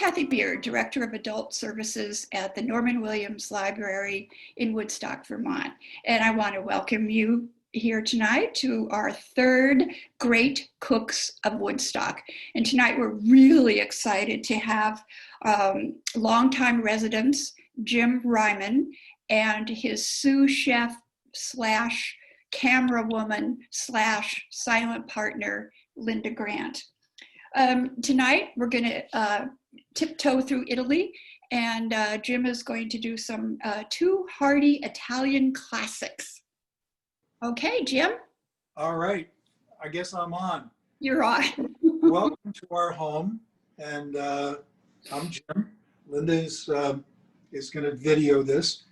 Kathy Beer, Director of Adult Services at the Norman Williams Library in Woodstock, Vermont. And I want to welcome you here tonight to our third Great Cooks of Woodstock. And tonight we're really excited to have longtime residents, Jim Reiman, and his sous chef slash camera woman slash silent partner, Linda Grant. Tonight we're going to tiptoe through Italy, and Jim is going to do some two hearty Italian classics. Okay, Jim? All right, I guess I'm on. You're on. Welcome to our home, and I'm Jim. Linda is going to video this.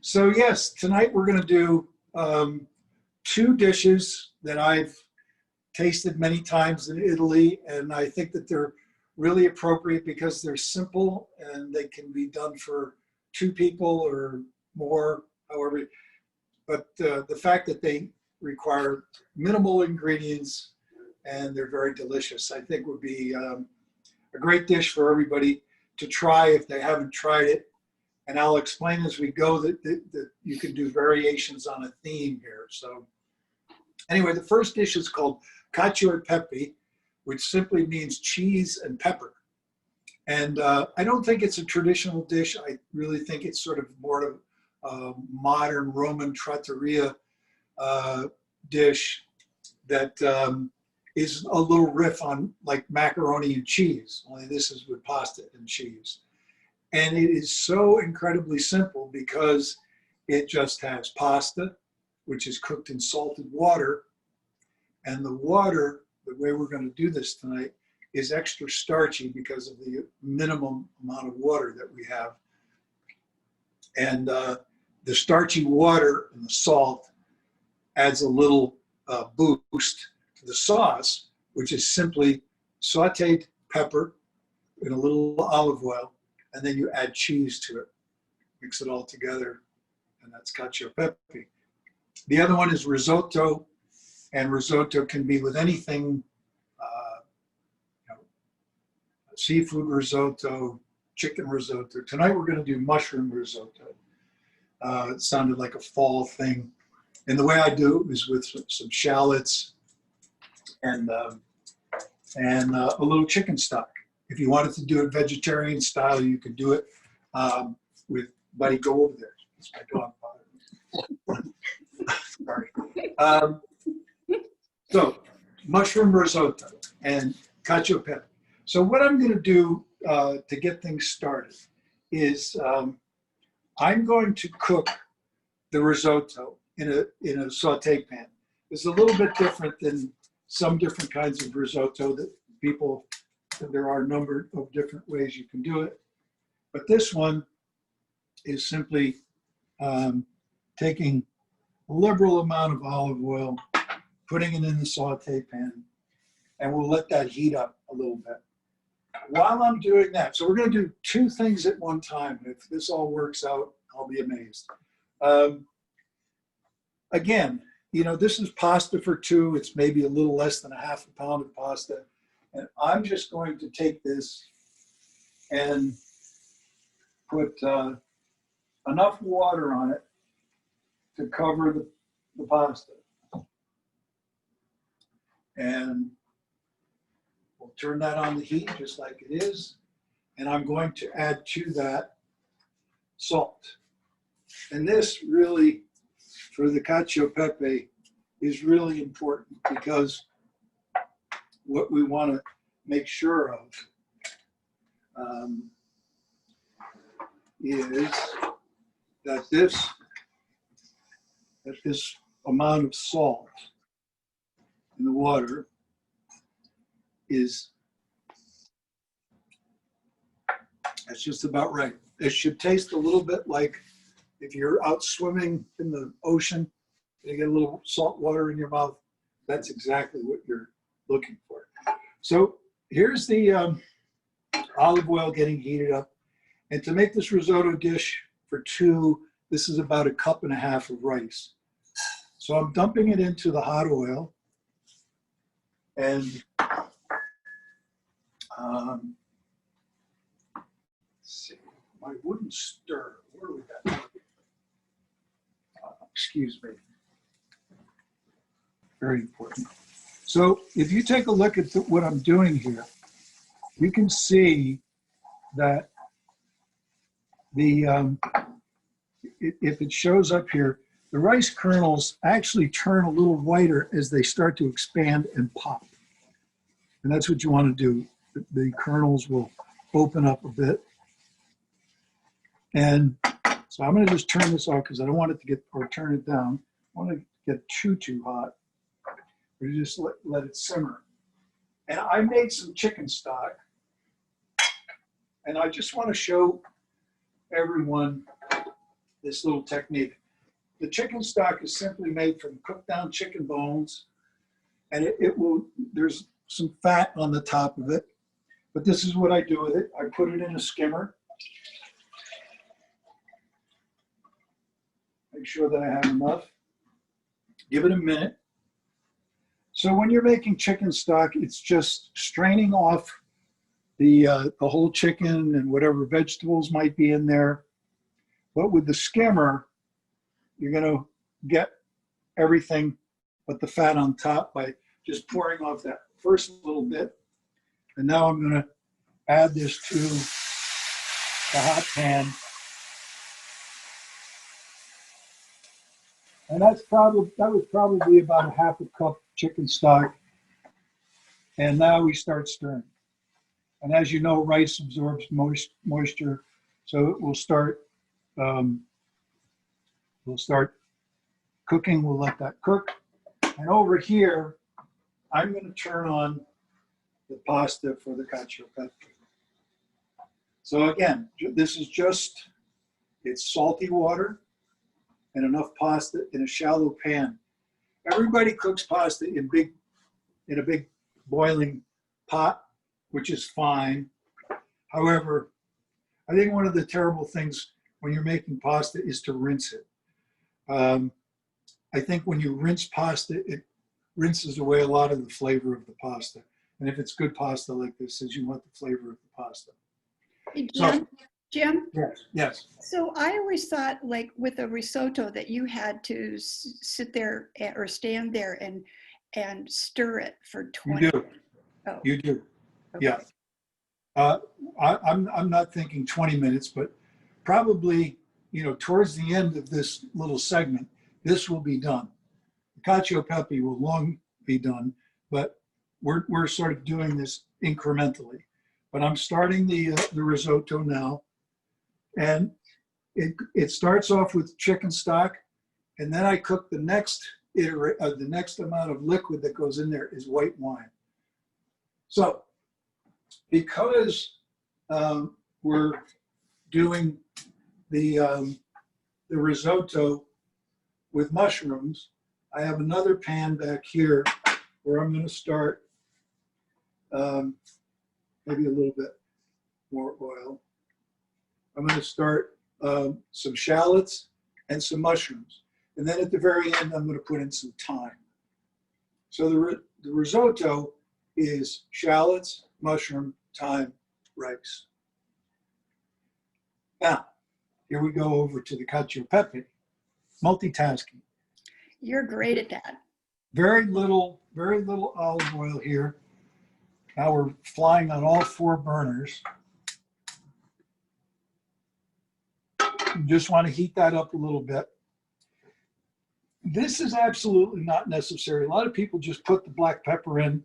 So yes, tonight we're going to do two dishes that I've tasted many times in Italy, and I think that they're really appropriate because they're simple and they can be done for two people or more, however. But the fact that they require minimal ingredients and they're very delicious, I think would be a great dish for everybody to try if they haven't tried it. And I'll explain as we go that you can do variations on a theme here. So anyway, the first dish is called cacio e pepe, which simply means cheese and pepper. And I don't think it's a traditional dish. I really think it's sort of more of a modern Roman trattoria dish that is a little riff on like macaroni and cheese, only this is with pasta and cheese. And it is so incredibly simple because it just has pasta, which is cooked in salted water. And the water, the way we're going to do this tonight, is extra starchy because of the minimum amount of water that we have. And the starchy water and the salt adds a little boost to the sauce, which is simply sauteed pepper in a little olive oil, and then you add cheese to it. Mix it all together, and that's cacio e pepe. The other one is risotto, and risotto can be with anything, seafood risotto, chicken risotto. Tonight we're going to do mushroom risotto. It sounded like a fall thing. And the way I do it is with some shallots and a little chicken stock. If you wanted to do it vegetarian style, you could do it with Buddy. Go over there. It's my dog. Sorry. So mushroom risotto and cacio e pepe. So what I'm going to do to get things started is I'm going to cook the risotto in a saute pan. It's a little bit different than some different kinds of risotto that people, there are a number of different ways you can do it. But this one is simply taking a liberal amount of olive oil, putting it in the saute pan, and we'll let that heat up a little bit. While I'm doing that, so we're going to do two things at one time. If this all works out, I'll be amazed. Again, you know, this is pasta for two. It's maybe a little less than a half a pound of pasta. And I'm just going to take this and put enough water on it to cover the pasta. And we'll turn that on the heat just like it is. And I'm going to add to that salt. And this really, for the cacio e pepe, is really important because what we want to make sure of is that this amount of salt in the water that's just about right. It should taste a little bit like if you're out swimming in the ocean, you get a little salt water in your mouth. That's exactly what you're looking for. So here's the olive oil getting heated up. And to make this risotto dish for two, this is about 1.5 cups of rice. So I'm dumping it into the hot oil. And see, my wooden stir, where do we got? Excuse me. Very important. So if you take a look at what I'm doing here, you can see that the if it shows up here, the rice kernels actually turn a little whiter as they start to expand and pop. And that's what you want to do. The kernels will open up a bit. And so I'm going to just turn this off because I don't want it to get, or turn it down. I want to get too hot. We just let it simmer. And I made some chicken stock. And I just want to show everyone this little technique. The chicken stock is simply made from cooked down chicken bones. And it will, there's some fat on the top of it. But this is what I do with it. I put it in a skimmer. Make sure that I have enough. Give it a minute. So when you're making chicken stock, it's just straining off the whole chicken and whatever vegetables might be in there. But with the skimmer, you're going to get everything but the fat on top by just pouring off that first little bit. And now I'm going to add this to the hot pan. And that was probably about a half a cup chicken stock. And now we start stirring. And as you know, rice absorbs moisture, so it will start. We'll start cooking. We'll let that cook. And over here, I'm going to turn on the pasta for the cacio pepe. So again, this is just, it's salty water and enough pasta in a shallow pan. Everybody cooks pasta in a big boiling pot, which is fine. However, I think one of the terrible things when you're making pasta is to rinse it. I think when you rinse pasta, it rinses away a lot of the flavor of the pasta. And if it's good pasta like this, you want the flavor of the pasta. Hey, So, Jim? yes. So I always thought, like with a risotto, that you had to sit there or stand there and stir it for 20 You do. minutes. Oh, You do. okay. Yeah. I'm not thinking 20 minutes, but probably, towards the end of this little segment, this will be done. The cacio pepe will long be done, but we're sort of doing this incrementally. But I'm starting the risotto now, and it starts off with chicken stock, and then I cook the next amount of liquid that goes in there is white wine. So because we're doing the risotto with mushrooms, I have another pan back here where I'm going to start maybe a little bit more oil. I'm going to start some shallots and some mushrooms. And then at the very end, I'm going to put in some thyme. So the risotto is shallots, mushroom, thyme, rice. Now, here we go over to the cacio pepe. Multitasking. You're great at that. Very little olive oil here. Now we're flying on all 4 burners. You just want to heat that up a little bit. This is absolutely not necessary. A lot of people just put the black pepper in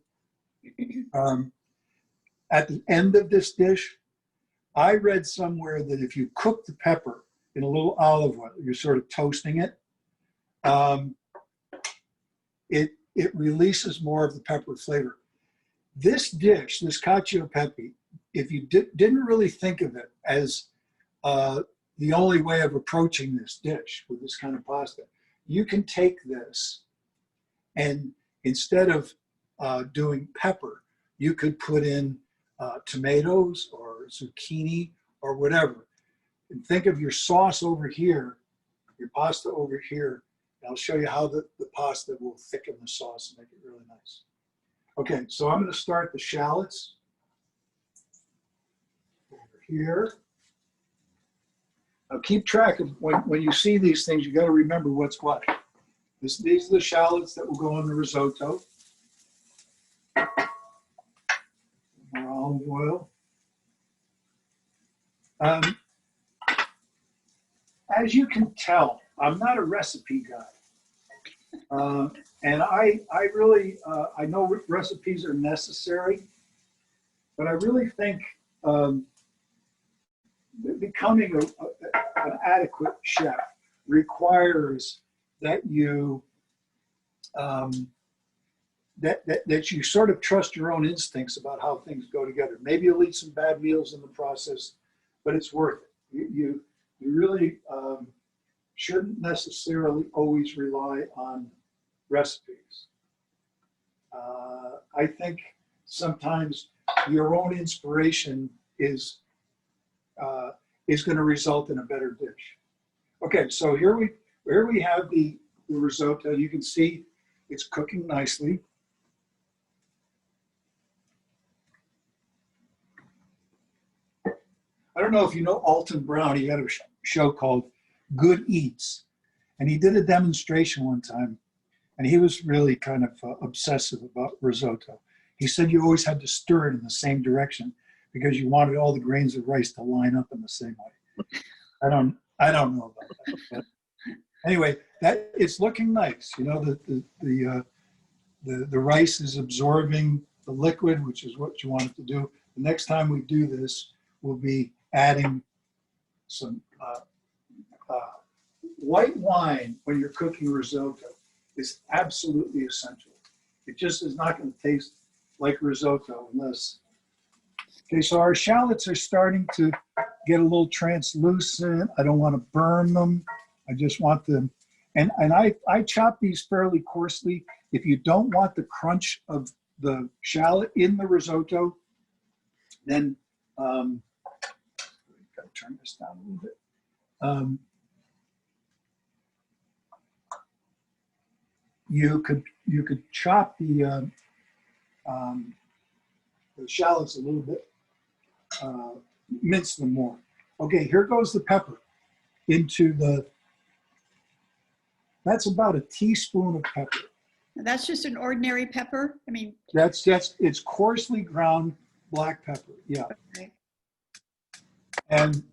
at the end of this dish. I read somewhere that if you cook the pepper in a little olive oil, you're sort of toasting it, it releases more of the pepper flavor. This dish, this cacio pepe, if you didn't really think of it as the only way of approaching this dish with this kind of pasta, you can take this and instead of doing pepper, you could put in tomatoes or zucchini or whatever. And think of your sauce over here, your pasta over here. And I'll show you how the pasta will thicken the sauce and make it really nice. Okay, so I'm going to start the shallots over here. Now keep track of when you see these things, you got to remember what's what. These are the shallots that will go in the risotto. More olive oil. As you can tell, I'm not a recipe guy. And I really, I know recipes are necessary, but I really think becoming an adequate chef requires that you that you sort of trust your own instincts about how things go together. Maybe you'll eat some bad meals in the process, but it's worth it. You really shouldn't necessarily always rely on recipes. I think sometimes your own inspiration is going to result in a better dish. Okay, so here we have the risotto. You can see it's cooking nicely. I don't know if you know Alton Brown. He had a show called Good Eats, and he did a demonstration one time, and he was really kind of obsessive about risotto. He said you always had to stir it in the same direction because you wanted all the grains of rice to line up in the same way. I don't know about that, but anyway, that it's looking nice. You know, the rice is absorbing the liquid, which is what you want it to do. The next time we do this, we'll be adding some white wine when you're cooking risotto is absolutely essential. It just is not going to taste like risotto unless. Okay, so our shallots are starting to get a little translucent. I don't want to burn them. I just want them, and I chop these fairly coarsely. If you don't want the crunch of the shallot in the risotto, then gotta turn this down a little bit. You could chop the shallots a little bit, mince them more. Okay, here goes the pepper into the. That's about a teaspoon of pepper. That's just an ordinary pepper. I mean, it's coarsely ground black pepper. Yeah. Okay. And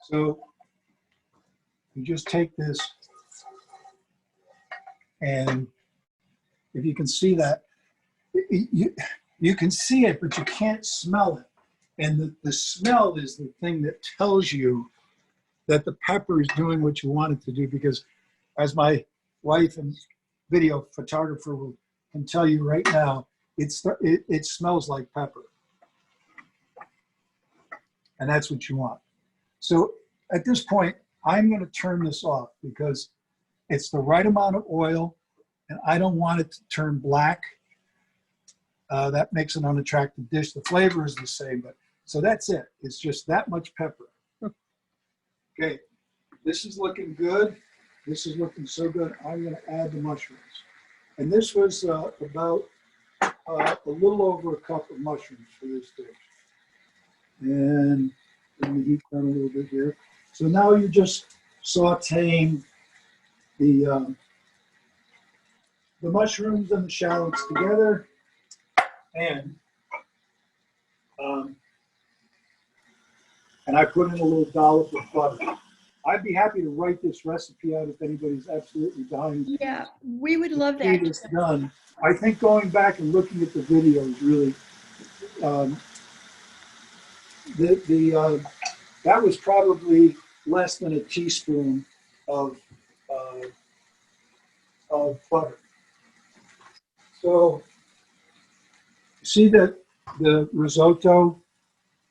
so you just take this, and if you can see that, you can see it, but you can't smell it. And the smell is the thing that tells you that the pepper is doing what you want it to do, because as my wife and video photographer can tell you right now, it smells like pepper. And that's what you want. So at this point, I'm going to turn this off because it's the right amount of oil, and I don't want it to turn black. That makes an unattractive dish. The flavor is the same, but so that's it. It's just that much pepper. Okay, this is looking good. This is looking so good. I'm going to add the mushrooms. And this was about a little over a cup of mushrooms for this dish. And let me heat down a little bit here. So now you're just sauteing the mushrooms and the shallots together. And I put in a little dollop of butter. I'd be happy to write this recipe out if anybody's absolutely dying. Yeah, we would love to see that. this done. I think going back and looking at the videos really, that was probably less than a teaspoon of butter. So you see that the risotto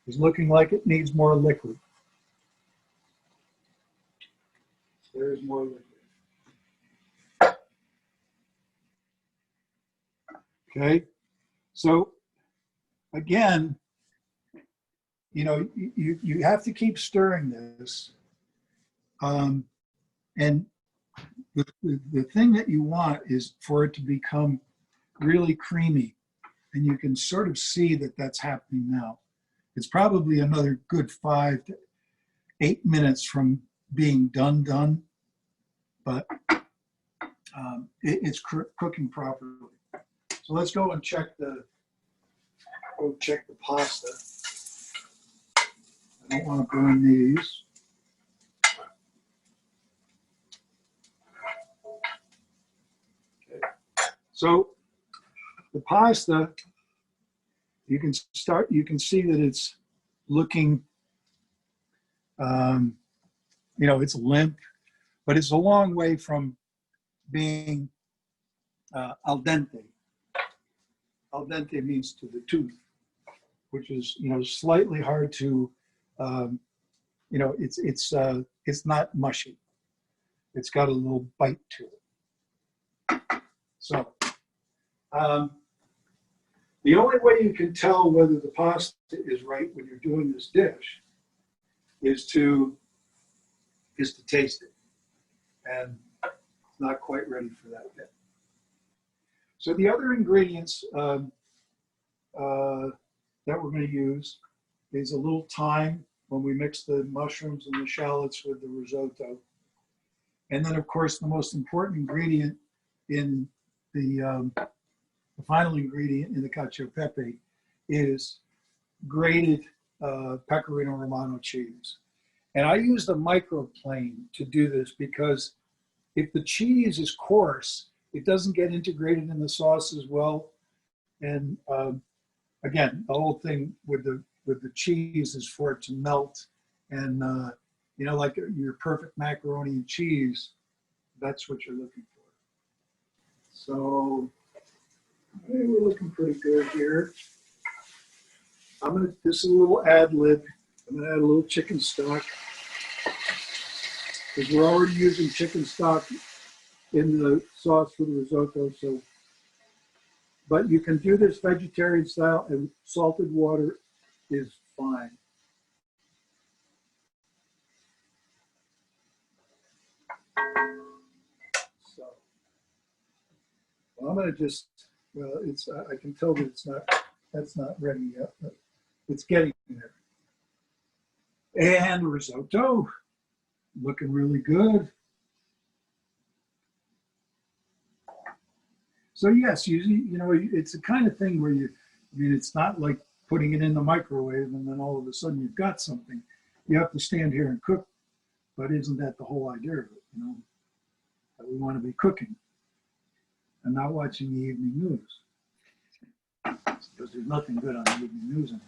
is looking like it needs more liquid. There's more liquid. Okay, so again, you know, you have to keep stirring this. And the thing that you want is for it to become really creamy. And you can sort of see that that's happening now. It's probably another good 5 8 minutes from being done, but it's cooking properly. So let's go and check the pasta. I don't want to burn these. Okay. So the pasta, you can see that it's looking, it's limp, but it's a long way from being al dente. Al dente means to the tooth, which is, slightly hard to, it's not mushy. It's got a little bite to it. So the only way you can tell whether the pasta is right when you're doing this dish is to taste it. And it's not quite ready for that yet. So the other ingredients that we're going to use is a little thyme when we mix the mushrooms and the shallots with the risotto. And then, of course, the most important ingredient in the final ingredient in the cacio pepe is grated pecorino romano cheese. And I use the microplane to do this because if the cheese is coarse, it doesn't get integrated in the sauce as well. And again, the whole thing with the cheese is for it to melt. And like your perfect macaroni and cheese, that's what you're looking for. So we're looking pretty good here. This is a little ad lib. I'm gonna add a little chicken stock because we're already using chicken stock in the sauce for the risotto. So, but you can do this vegetarian style, and salted water is fine. So, well, I'm gonna I can tell that that's not ready yet, but it's getting there. And risotto, looking really good. So yes, it's the kind of thing where it's not like putting it in the microwave and then all of a sudden you've got something. You have to stand here and cook, but isn't that the whole idea of it, that we want to be cooking and not watching the evening news, because there's nothing good on the evening news anymore.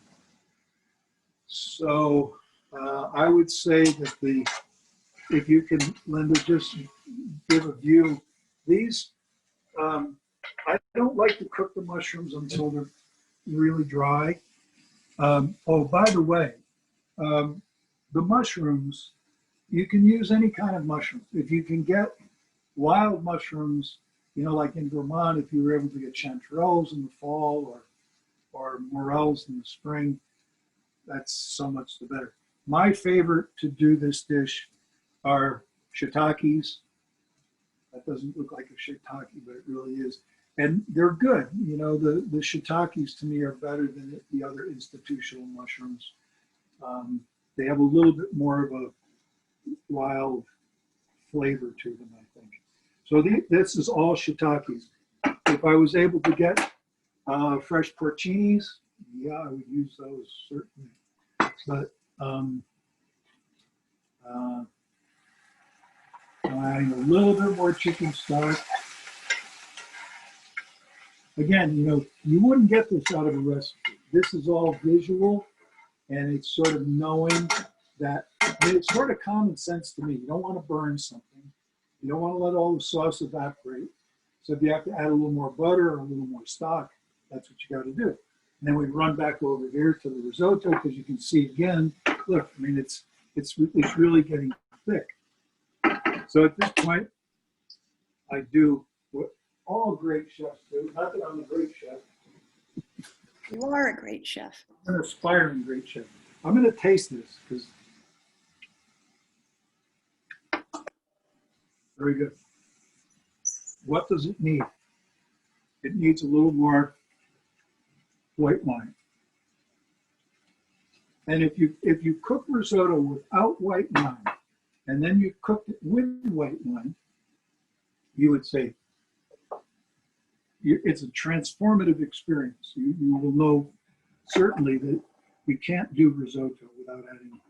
So I would say that if you can, Linda, just give a view. These, I don't like to cook the mushrooms until they're really dry. Oh, by the way, the mushrooms, you can use any kind of mushrooms. If you can get wild mushrooms, like in Vermont, if you were able to get chanterelles in the fall or morels in the spring, that's so much the better. My favorite to do this dish are shiitakes. That doesn't look like a shiitake, but it really is. And they're good. The shiitakes to me are better than the other institutional mushrooms. They have a little bit more of a wild flavor to them, I think. So this is all shiitakes. If I was able to get fresh porcinis, yeah, I would use those certainly. But I'm adding a little bit more chicken stock. Again, you wouldn't get this out of a recipe. This is all visual, and it's sort of knowing that, it's sort of common sense to me. You don't want to burn something. You don't want to let all the sauce evaporate. So if you have to add a little more butter or a little more stock, that's what you got to do. And then we run back over here to the risotto because you can see again, look, it's really getting thick. So at this point, I do what all great chefs do. Not that I'm a great chef. You are a great chef. I'm an aspiring great chef. I'm going to taste this because very good. What does it need? It needs a little more white wine. And if you cook risotto without white wine, and then you cooked it with white wine, you would say it's a transformative experience. You will know certainly that you can't do risotto without adding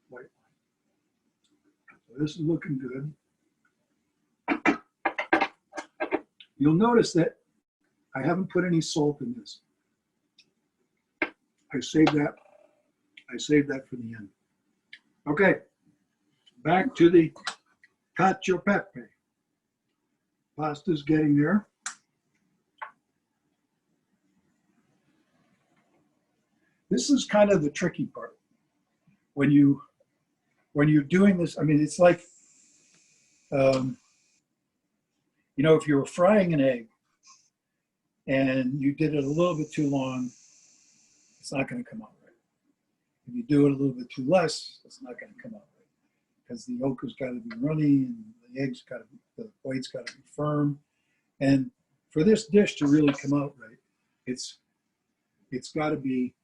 white wine. So this is looking good. You'll notice that I haven't put any salt in this. I saved that for the end. Okay, back to the cacio pepe. Pasta's getting there. This is kind of the tricky part. When you're doing this, I mean, it's like, you know, if you were frying an egg and you did it a little bit too long, it's not going to come out right. If you do it a little bit too less, it's not going to come out right, because the yolk has got to be runny and the eggs got to be, the white's got to be firm. And for this dish to really come out right, it's got to be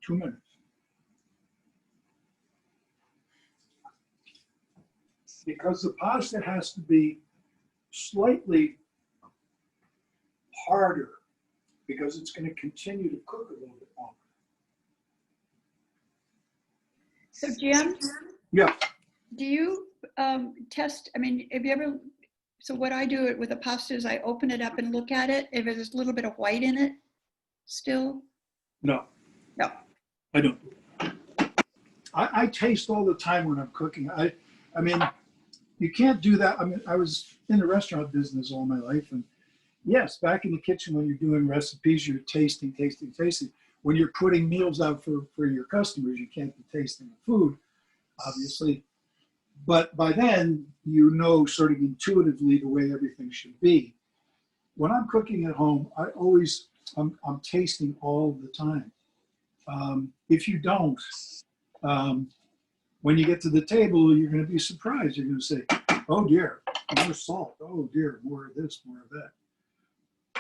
2 minutes. Because the pasta has to be slightly harder, because it's going to continue to cook a little bit longer. So Jim, Yeah. do you test, I mean, have you ever, so what I do with the pasta is I open it up and look at it. If there's a little bit of white in it still? No. No. I don't. I taste all the time when I'm cooking. I mean, you can't do that. I mean, I was in the restaurant business all my life, and yes, back in the kitchen when you're doing recipes, you're tasting. When you're putting meals out for your customers, you can't be tasting the food, obviously. But by then, you know sort of intuitively the way everything should be. When I'm cooking at home, I'm tasting all the time. If you don't, when you get to the table, you're going to be surprised. You're going to say, oh dear, more salt. Oh dear, more of this, more of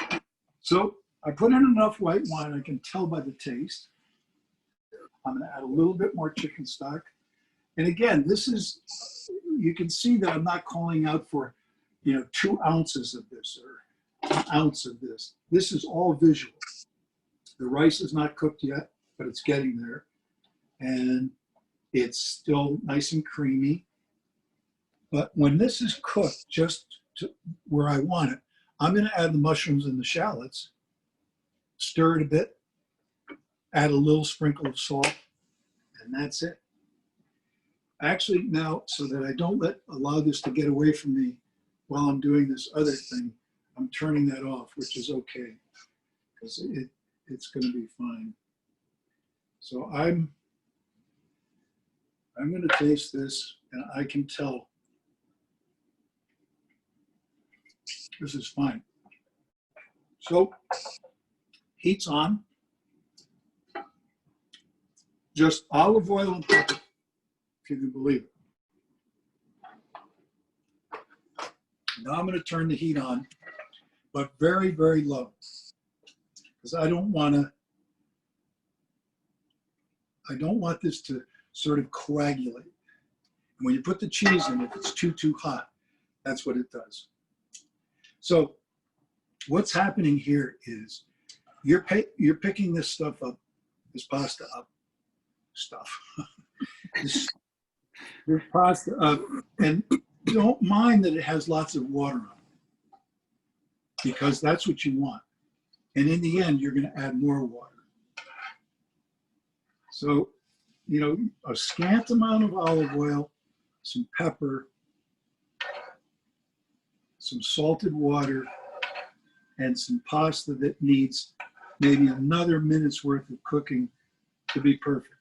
that. So I put in enough white wine. I can tell by the taste. I'm going to add a little bit more chicken stock. And again, this is, you can see that I'm not calling out for, 2 ounces of this or 1 ounce of this. This is all visual. The rice is not cooked yet, but it's getting there. And it's still nice and creamy. But when this is cooked just to where I want it, I'm going to add the mushrooms and the shallots, stir it a bit, add a little sprinkle of salt, and that's it. Actually, now, so that I don't allow this to get away from me while I'm doing this other thing, I'm turning that off, which is okay, because it's going to be fine. So I'm going to taste this, and I can tell this is fine. So heat's on. Just olive oil and pepper, if you can believe it. Now I'm going to turn the heat on, but very, very low, because I don't want this to sort of coagulate. And when you put the cheese in, if it's too hot, that's what it does. So what's happening here is you're picking this stuff up, this pasta up, this pasta up, and don't mind that it has lots of water on it, because that's what you want. And in the end, you're going to add more water. So, a scant amount of olive oil, some pepper, some salted water, and some pasta that needs maybe another minute's worth of cooking to be perfect.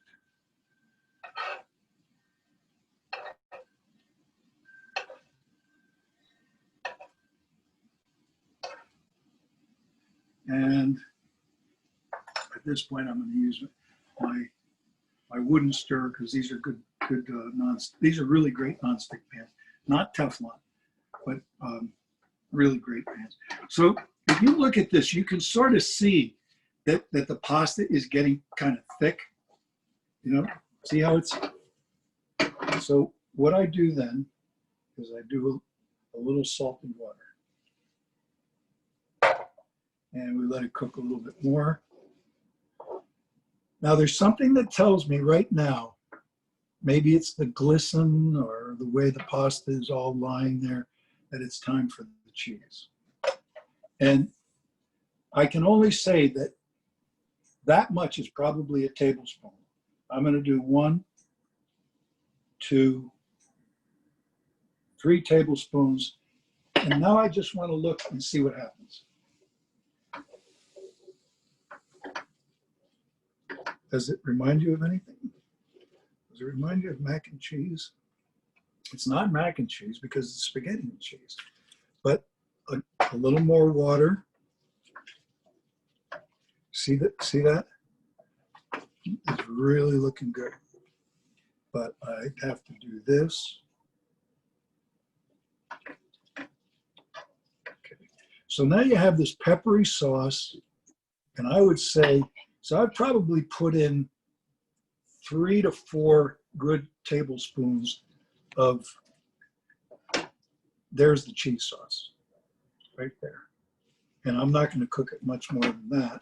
And at this point, I'm going to use my wooden stir, because these are good these are really great nonstick pans, not Teflon, but really great pans. So if you look at this, you can sort of see that the pasta is getting kind of thick. You know, see how it's. So what I do then is I do a little salt and water, and we let it cook a little bit more. Now there's something that tells me right now, maybe it's the glisten or the way the pasta is all lying there, that it's time for the cheese. And I can only say that that much is probably a tablespoon. I'm going to do 1, 2, 3 tablespoons. And now I just want to look and see what happens. Does it remind you of anything? Does it remind you of mac and cheese? It's not mac and cheese because it's spaghetti and cheese, but a little more water. See that? See that? It's really looking good. But I have to do this. Okay. So now you have this peppery sauce, and I would say, so I'd probably put in 3 to 4 good tablespoons of, there's the cheese sauce right there. And I'm not going to cook it much more than that.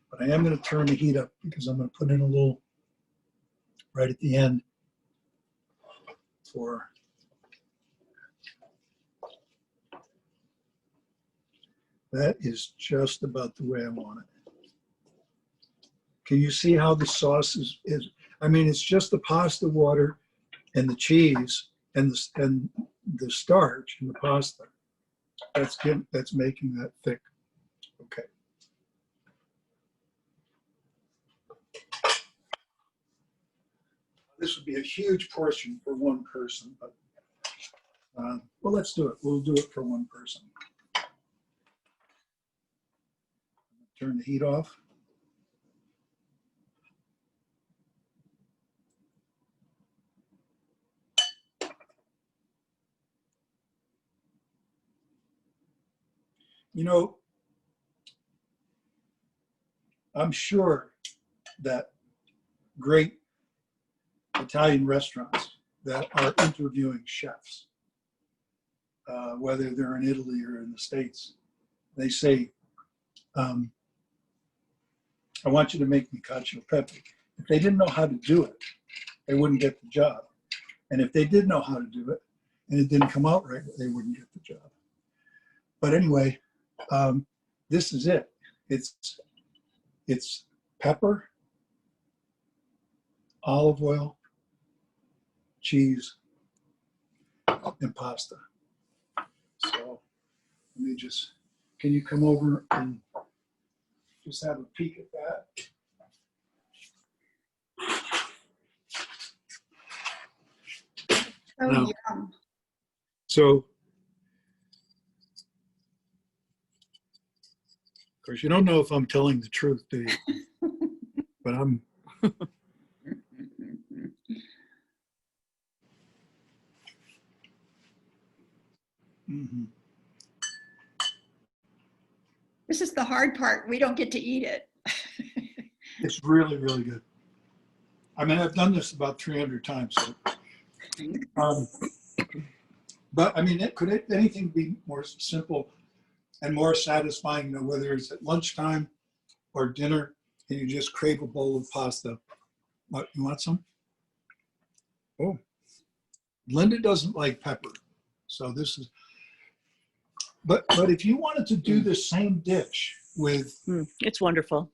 But I am going to turn the heat up because I'm going to put in a little right at the end for, that is just about the way I want it. Can you see how the sauce is? I mean, it's just the pasta water and the cheese and the starch in the pasta. That's making that thick. Okay. This would be a huge portion for one person, but well, let's do it. We'll do it for one person. Turn the heat off. You know, I'm sure that great Italian restaurants that are interviewing chefs, whether they're in Italy or in the States, they say, I want you to make me cacio pepe. If they didn't know how to do it, they wouldn't get the job. And if they did know how to do it and it didn't come out right, they wouldn't get the job. But anyway, this is it. It's pepper, olive oil, cheese, and pasta. So let me just, can you come over and just have a peek at that? Oh, Now, yum. so, of course, you don't know if I'm telling the truth, do you? But I'm. Mm-hmm. This is the hard part. We don't get to eat it. It's really, really good. I mean, I've done this about 300 times. So, but I mean, could anything be more simple and more satisfying, you know, whether it's at lunchtime or dinner and you just crave a bowl of pasta? What, you want some? Oh, Linda doesn't like pepper. So this is, but if you wanted to do the same dish with, it's wonderful.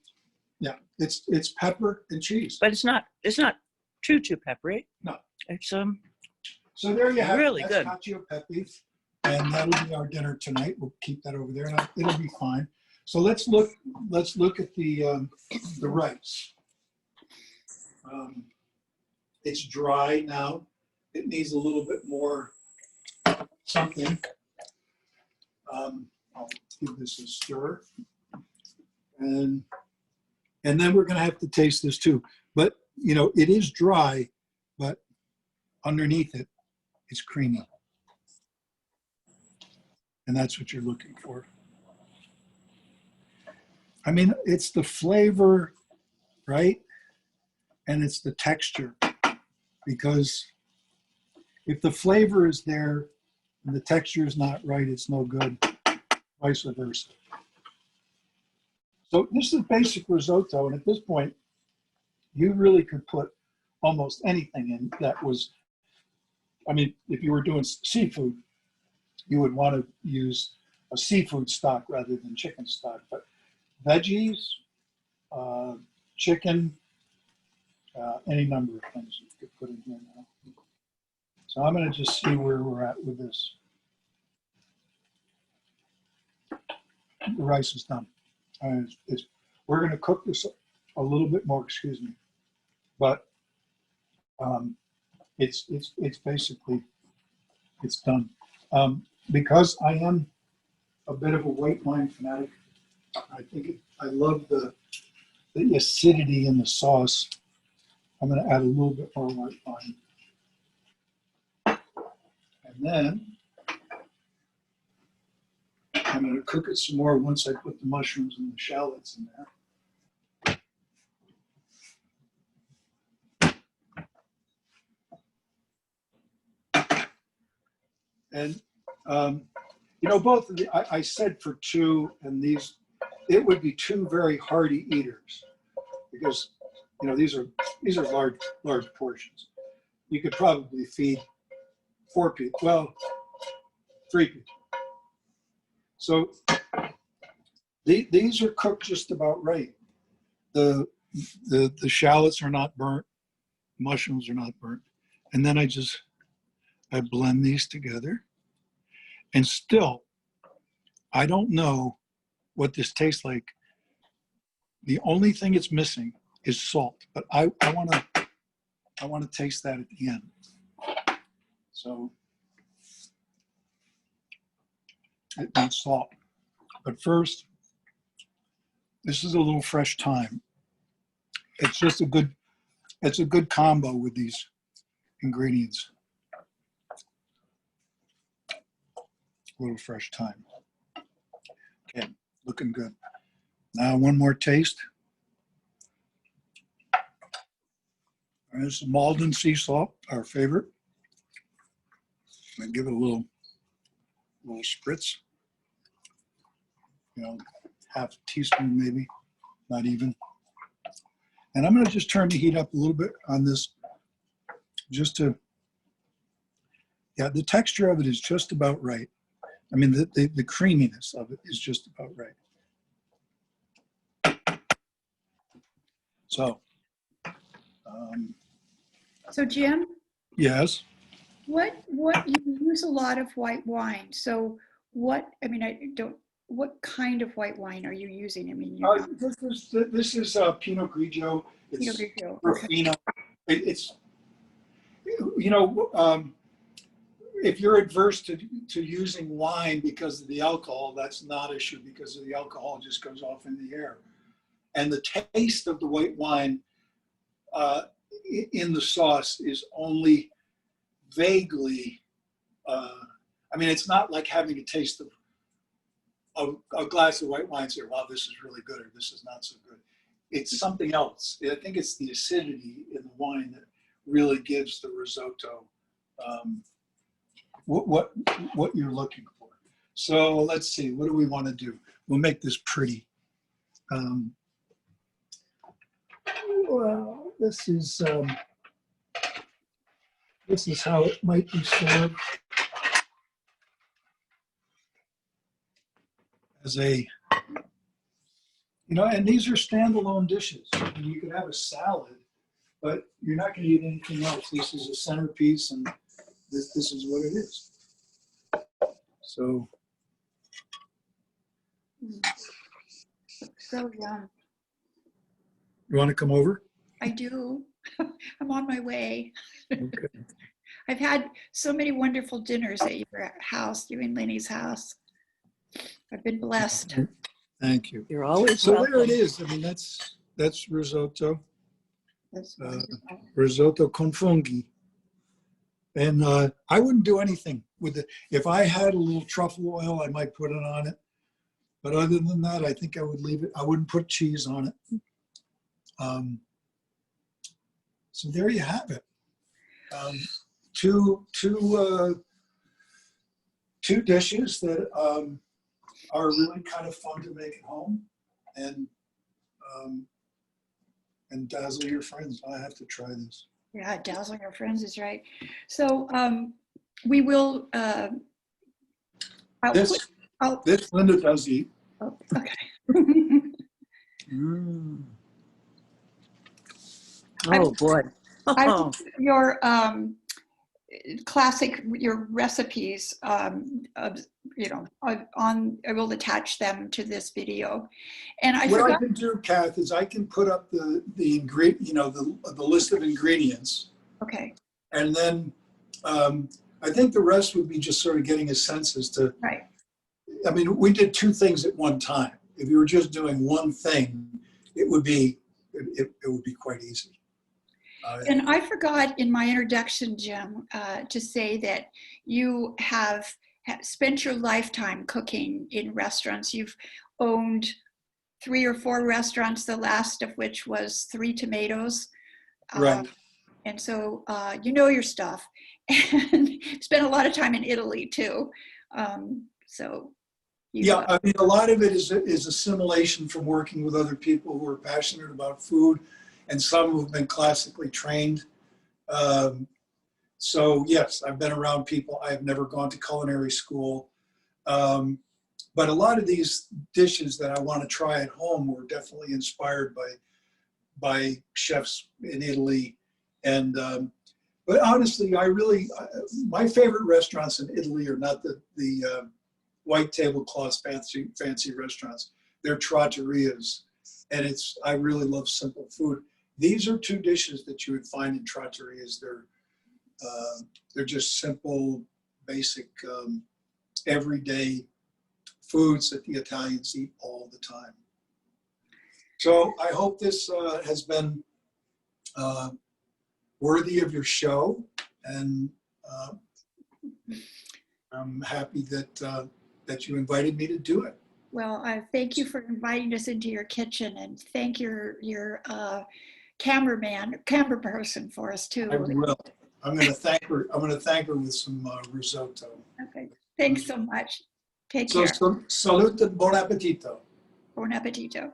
yeah, it's pepper and cheese. But it's not too peppery. No. It's So there you have really it. good. That's cacio pepe, and that'll be our dinner tonight. We'll keep that over there, and it'll be fine. So let's look at the rice. It's dry now. It needs a little bit more something. I'll give this a stir, and then we're going to have to taste this too. But you know, it is dry, but underneath it, it's creamy. And that's what you're looking for. I mean, it's the flavor, right? And it's the texture. Because if the flavor is there and the texture is not right, it's no good. Vice versa. So this is basic risotto. And at this point, you really could put almost anything in that was, I mean, if you were doing seafood, you would want to use a seafood stock rather than chicken stock. But veggies, chicken, any number of things you could put in here now. So I'm going to just see where we're at with this. The rice is done. We're going to cook this a little bit more, excuse me, but it's basically, it's done. Because I am a bit of a white wine fanatic, I love the acidity in the sauce. I'm going to add a little bit more white wine. And then I'm going to cook it some more once I put the mushrooms and the shallots in there. And, you know, both of the, I said for two, and these, it would be two very hearty eaters because, you know, these are large portions. You could probably feed 4 people, well, 3 people. So these are cooked just about right. The shallots are not burnt, mushrooms are not burnt. And then I blend these together. And still, I don't know what this tastes like. The only thing it's missing is salt, but I want to taste that at the end. So it needs salt. But first, this is a little fresh thyme. It's just it's a good combo with these ingredients. A little fresh thyme. Okay, looking good. Now one more taste. This is Malden sea salt, our favorite. I give it a little spritz. You know, half a teaspoon maybe, not even. And I'm going to just turn the heat up a little bit on this, just to, yeah, the texture of it is just about right. I mean, the creaminess of it is just about right. So, So Jim, yes. what you use a lot of white wine. So what kind of white wine are you using? I mean, This is Pinot Grigio. It's Pinot Grigio. Rufino. It's, you know, if you're adverse to using wine because of the alcohol, that's not an issue because of the alcohol just goes off in the air. And the taste of the white wine in the sauce is only vaguely, I mean, it's not like having a taste of a glass of white wine and say, wow, this is really good or this is not so good. It's something else. I think it's the acidity in the wine that really gives the risotto what you're looking for. So let's see, what do we want to do? We'll make this pretty. Well, this is how it might be served as a, you know, and these are standalone dishes. I mean, you could have a salad, but you're not going to eat anything else. This is a centerpiece, and this is what it is. So. So yum. You want to come over? I do. I'm on my way. Okay. I've had so many wonderful dinners at your house, you and Lenny's house. I've been blessed. Thank you. You're always So welcome. there it is. I mean, that's risotto. That's wonderful. Risotto con funghi. And I wouldn't do anything with it. If I had a little truffle oil, I might put it on it. But other than that, I think I would leave it. I wouldn't put cheese on it. So there you have it. Two dishes that are really kind of fun to make at home, and dazzle your friends. I have to try this. Yeah, dazzling your friends is right. So we will. This Linda does eat. Oh, okay. Mm. I- Oh, boy. I Oh, will put your classic your recipes. I will attach them to this video. And I What I forgot. can do, Kath, is I can put up the ingredient, the list of ingredients, Okay. and then I think the rest would be just sort of getting a sense as to. Right. I mean, we did two things at one time. If you were just doing one thing, it would be quite easy. And I forgot in my introduction, Jim, to say that you have spent your lifetime cooking in restaurants. You've owned 3 or 4 restaurants, the last of which was 3 Tomatoes. Right. And so you know your stuff, and spent a lot of time in Italy too. Yeah, I mean, a lot of it is assimilation from working with other people who are passionate about food, and some who've been classically trained. So yes, I've been around people. I've never gone to culinary school. But a lot of these dishes that I want to try at home were definitely inspired by chefs in Italy. And but honestly, my favorite restaurants in Italy are not the white tablecloth fancy restaurants. They're trattorias, and I really love simple food. These are 2 dishes that you would find in trattorias. They're just simple, basic, everyday foods that the Italians eat all the time. So I hope this has been worthy of your show, and I'm happy that you invited me to do it. Well, thank you for inviting us into your kitchen, and thank your camera person for us too. I will. I'm going to thank her. I'm going to thank her with some risotto. Okay. Thanks so much. Take So, care. salute and buon appetito. Buon appetito.